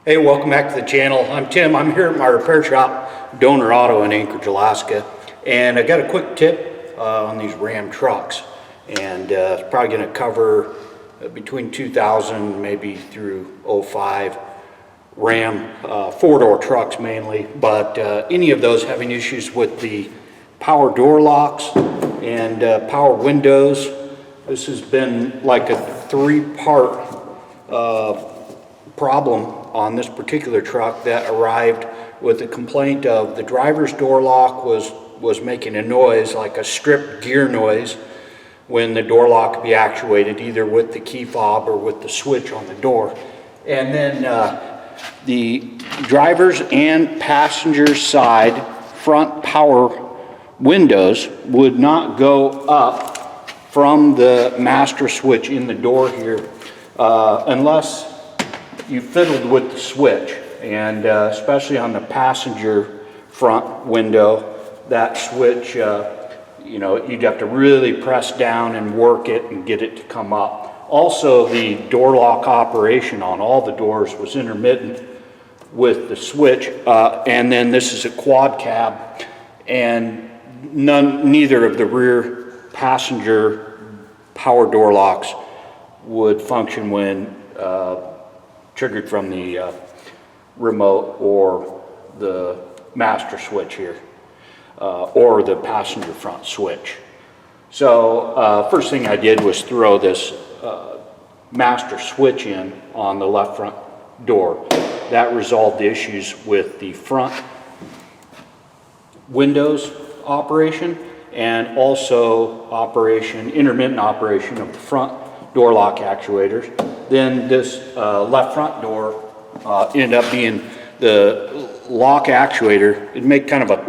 Hey, welcome back to the channel. I'm Tim. I'm here at my repair shop, Donor Auto in Anchorage, Alaska. And I got a quick tip on these Ram trucks. And it's probably going to cover between 2000 maybe through '05 Ram four-door trucks mainly. But any of those having issues with the power door locks and power windows. This has been like a three-part problem on this particular truck that arrived with a complaint of the driver's door lock was making a noise, like a stripped gear noise, when the door lock could be actuated either with the key fob or with the switch on the door. And then the driver's and passenger side front power windows would not go up from the master switch in the door here unless you fiddled with the switch. And especially on the passenger front window, that switch, you'd have to really press down and work it and get it to come up. Also, the door lock operation on all the doors was intermittent with the switch. And then this is a quad cab, and neither of the rear passenger power door locks would function when triggered from the remote or the master switch here, or the passenger front switch. So first thing I did was throw this master switch in on the left front door. That resolved the issues with the front windows operation and also intermittent operation of the front door lock actuators. Then this left front door ended up being the lock actuator. It'd make kind of a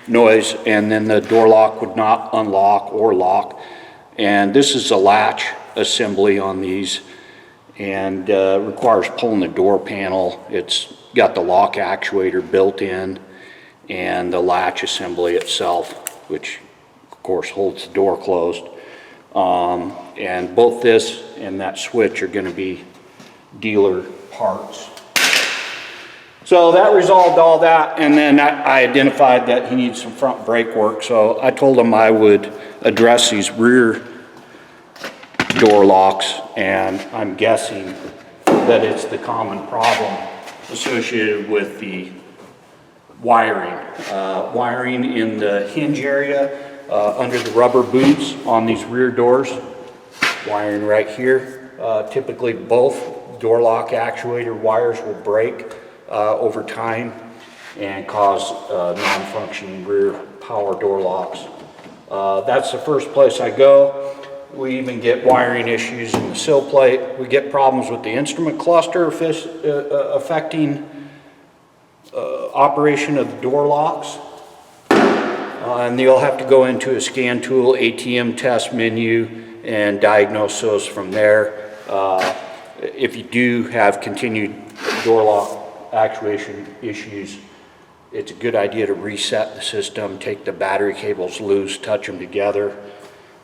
noise, and then the door lock would not unlock or lock. And this is a latch assembly on these, and requires pulling the door panel. It's got the lock actuator built in and the latch assembly itself, which of course holds the door closed. And both this and that switch are going to be dealer parts. So that resolved all that, and then I identified that he needs some front brake work, so I told him I would address these rear door locks, and I'm guessing that it's the common problem associated with the wiring. Wiring in the hinge area under the rubber boots on these rear doors. Wiring right here. Typically both door lock actuator wires will break over time and cause non-functioning rear power door locks. That's the first place I go. We even get wiring issues in the sill plate. We get problems with the instrument cluster affecting operation of the door locks. And you'll have to go into a scan tool, ATM test menu, and diagnose those from there. If you do have continued door lock actuation issues, it's a good idea to reset the system, take the battery cables loose, touch them together,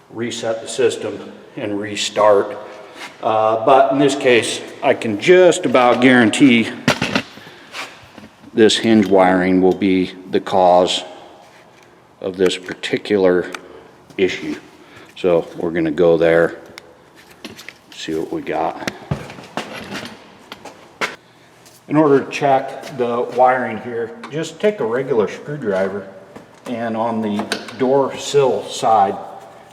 reset the system, and restart. But in this case, I can just about guarantee this hinge wiring will be the cause of this particular issue. So we're going to go there, see what we got. In order to check the wiring here, just take a regular screwdriver and on the door sill side,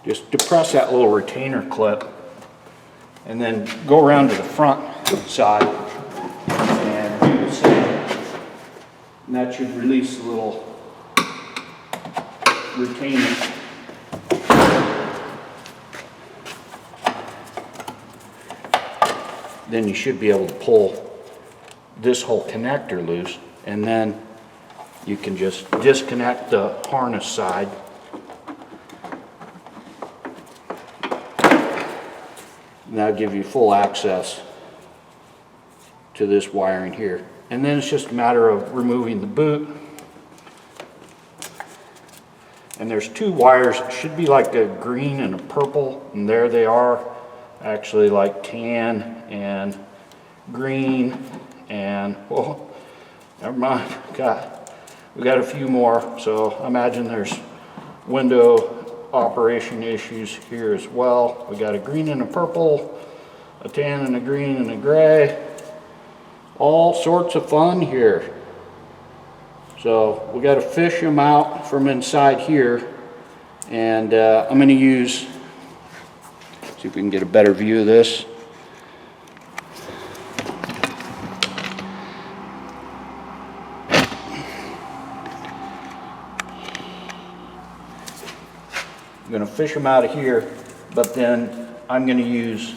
just depress that little retainer clip and then go around to the front side and do the same. And that should release the little retainer. Then you should be able to pull this whole connector loose, and then you can just disconnect the harness side. And that'll give you full access to this wiring here. And then it's just a matter of removing the boot. And there's two wires. It should be like a green and a purple, and there they are, actually like tan and green and, oh, never mind, we got a few more. So I imagine there's window operation issues here as well. We got a green and a purple, a tan and a green and a gray. All sorts of fun here. So we got to fish them out from inside here, and I'm going to use, see if we can get a better view of this. I'm going to fish them out of here, but then I'm going to use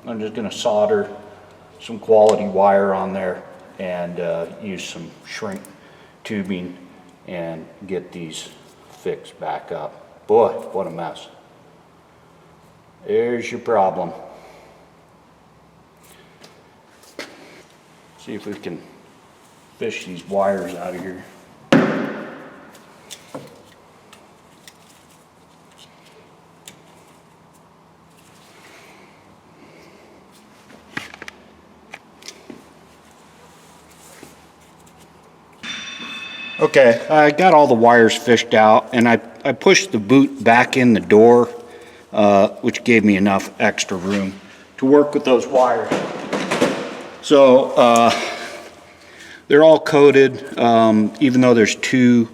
I'm just going to solder some quality wire on there and use some shrink tubing and get these fixed back up. Boy, what a mess. There's your problem. See if we can fish these wires out of here. Okay, I got all the wires fished out, and I pushed the boot back in the door, which gave me enough extra room to work with those wires. So they're all coated, even though there's two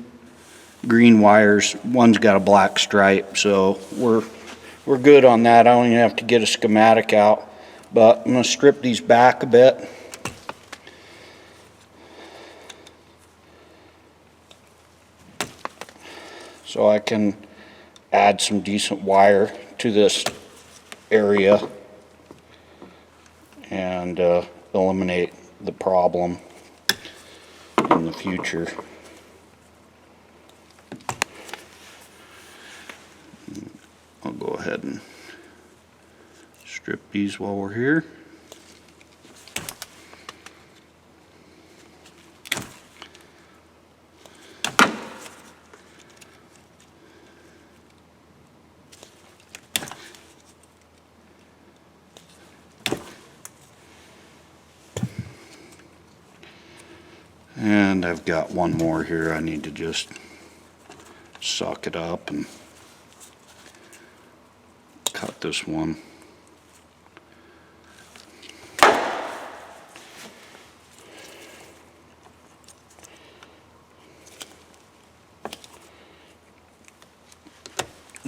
green wires. One's got a black stripe, so we're good on that. I don't even have to get a schematic out, but I'm going to strip these back a bit. So I can add some decent wire to this area and eliminate the problem in the future. I'll go ahead and strip these while we're here. And I've got one more here. I need to just suck it up and cut this one.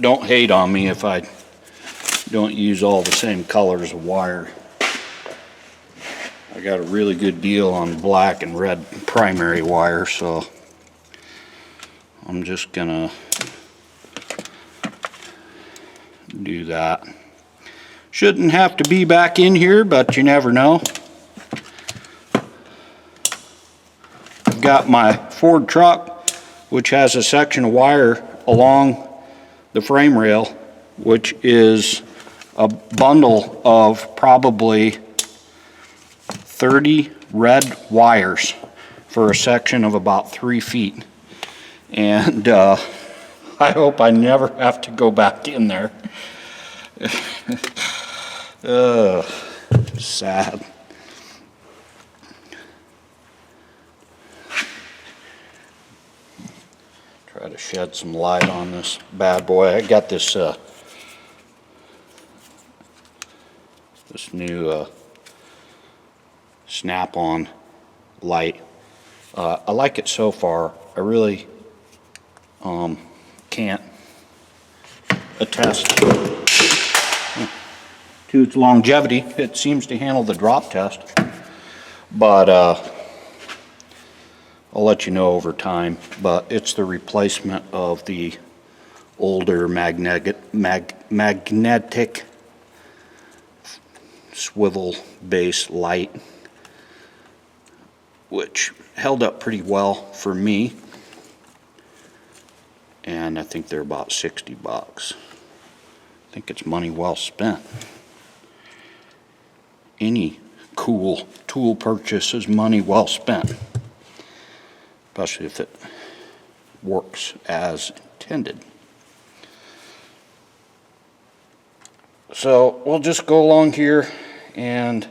Don't hate on me if I don't use all the same colors of wire. I got a really good deal on black and red primary wire, so I'm just gonna do that. Shouldn't have to be back in here, but you never know. I've got my Ford truck, which has a section of wire along the frame rail, which is a bundle of probably 30 red wires for a section of about 3 feet. And I hope I never have to go back in there. Sad. Try to shed some light on this bad boy. I got this this new snap-on light. I like it so far. I really can't attest to its longevity. It seems to handle the drop test, but I'll let you know over time. But it's the replacement of the older magnetic swivel base light, which held up pretty well for me, and I think they're about 60 bucks. I think it's money well spent. Any cool tool purchase is money well spent, especially if it works as intended. So we'll just go along here and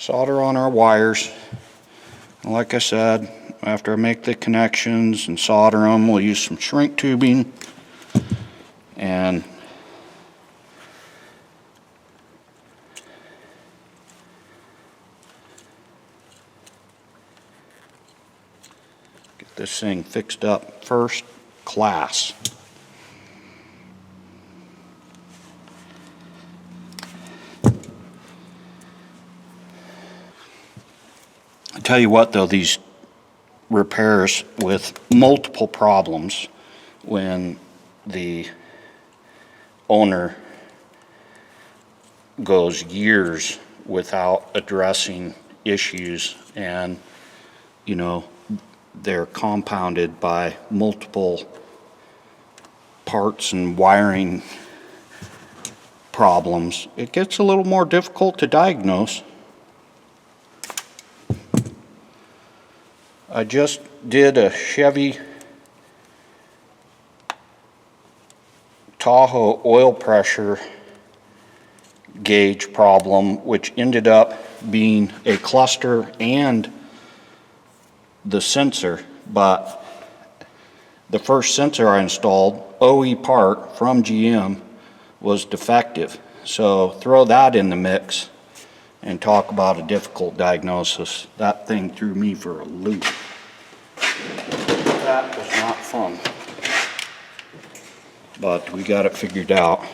solder on our wires. Like I said, after I make the connections and solder them, we'll use some shrink tubing and get this thing fixed up first class. I tell you what though, these repairs with multiple problems when the owner goes years without addressing issues, and you know, they're compounded by multiple parts and wiring problems. It gets a little more difficult to diagnose. I just did a Chevy Tahoe oil pressure gauge problem, which ended up being a cluster and the sensor, but the first sensor I installed, OE part from GM, was defective. So throw that in the mix and talk about a difficult diagnosis. That thing threw me for a loop. That was not fun, but we got it figured out.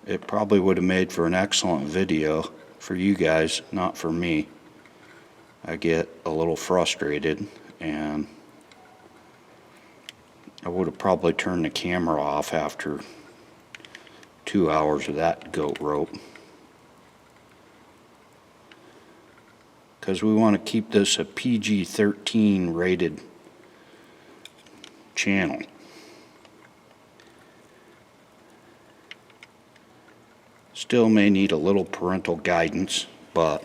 It probably would have made for an excellent video for you guys, not for me. I get a little frustrated, and I would have probably turned the camera off after 2 hours of that goat rope, because we want to keep this a PG-13 rated channel. Still may need a little parental guidance, but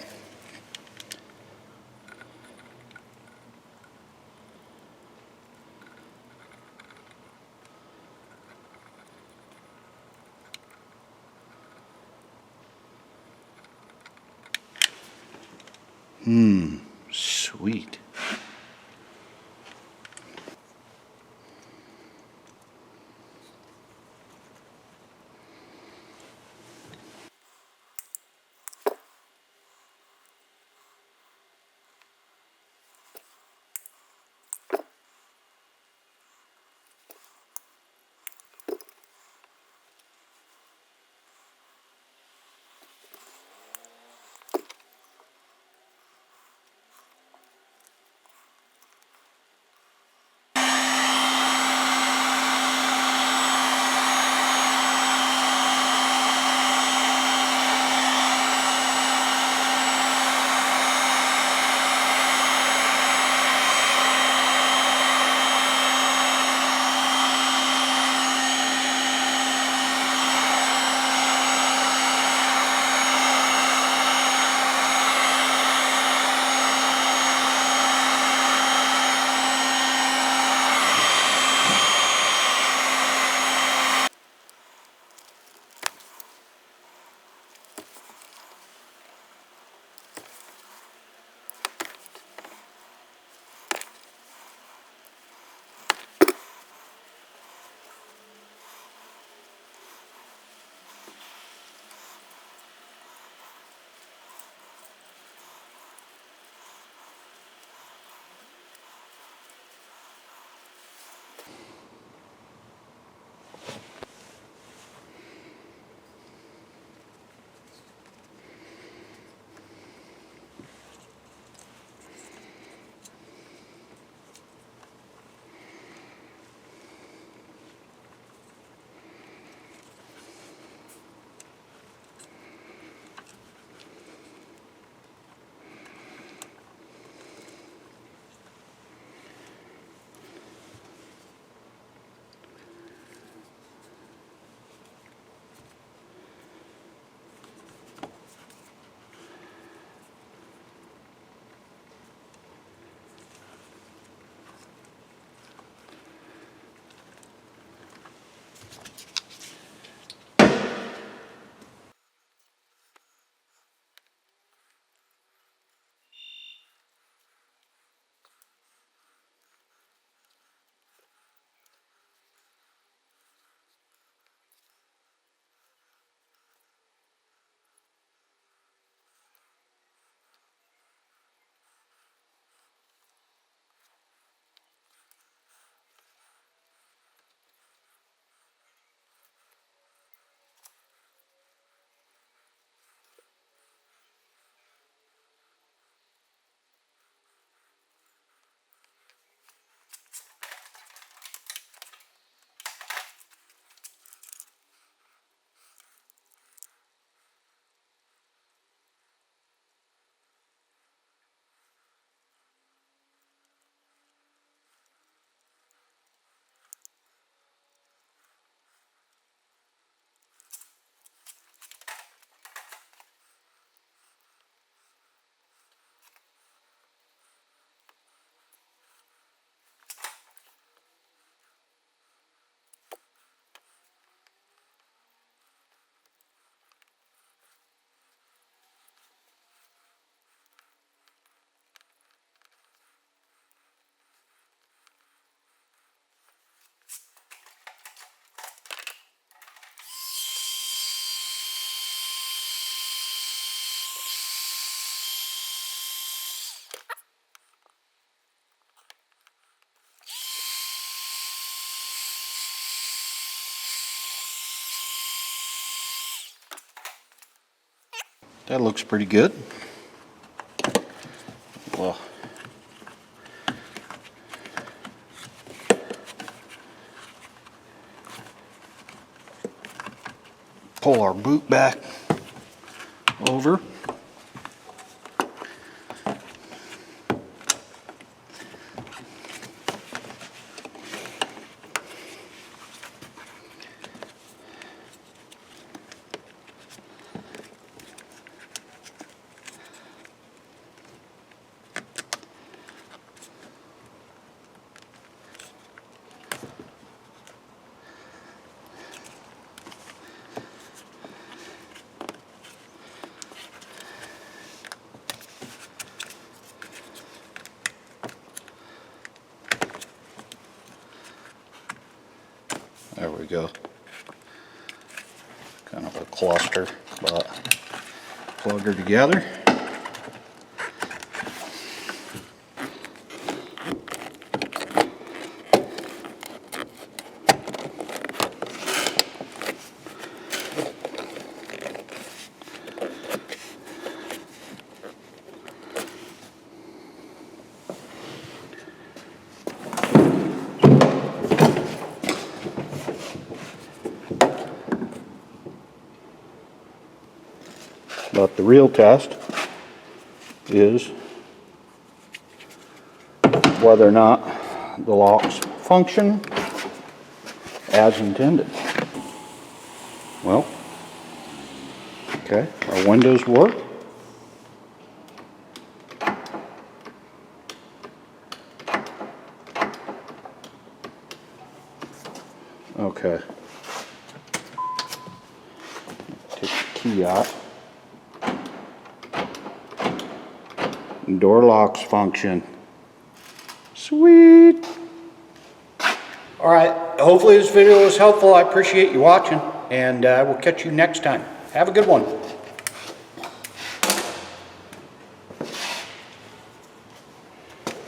sweet. That looks pretty good. Well, pull our boot back over. There we go. Kind of a cluster, but plug her together. But the real test is whether or not the locks function as intended. Well, okay, our windows work. Okay. Take the key out. Door locks function. Sweet. All right, hopefully this video was helpful. I appreciate you watching, and we'll catch you next time. Have a good one.